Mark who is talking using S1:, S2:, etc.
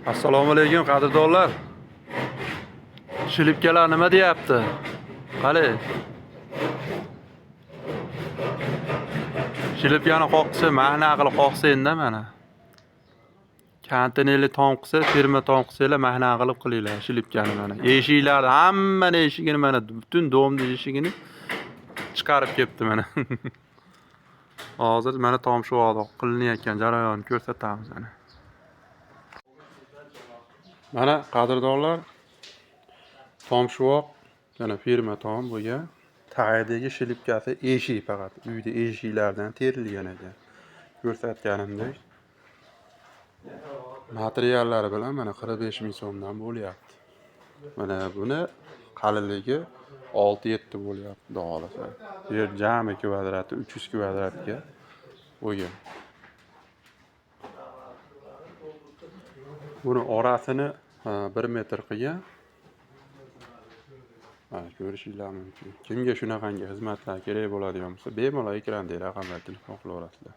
S1: Assalomu alaykum qadrdonlar. Shilibkalar nima deyapti? Qani? Shilibkani qoqsa, mahna qilib qoqsa endi mana. Kontenerli tonqisa, firma tonqisanglar mahna qilib qilinglar shilibkani mana. Eshiklarni hammani eshigini mana butun domni eshigini chiqarib ketdi mana. Hozir mana tomshuvoqda qilinayotgan jarayonni ko'rsatamiz mana. Mana qadrdonlar, tomshuvoq yana firma tom bo'lgan. Tagidagi shilibkasi eshik faqat. Uyda eshiklardan terilgan ekan. Ko'rsatganimdek materiallari bilan mana 45 ming so'mdan bo'lyapti. Mana buni qalinligi 6-7 bo'lyapti, xudo xolasa. Yer jami kvadrati 300 kvadratga bo'lgan. Buni orasini 1 metr qilgan. Mana ko'rishinglar mumkin. Kimga shunaqangi xizmatlar kerak bo'ladigan bo'lsa, bemalol ekrandagi raqamlarga telefon qilaverasizlar.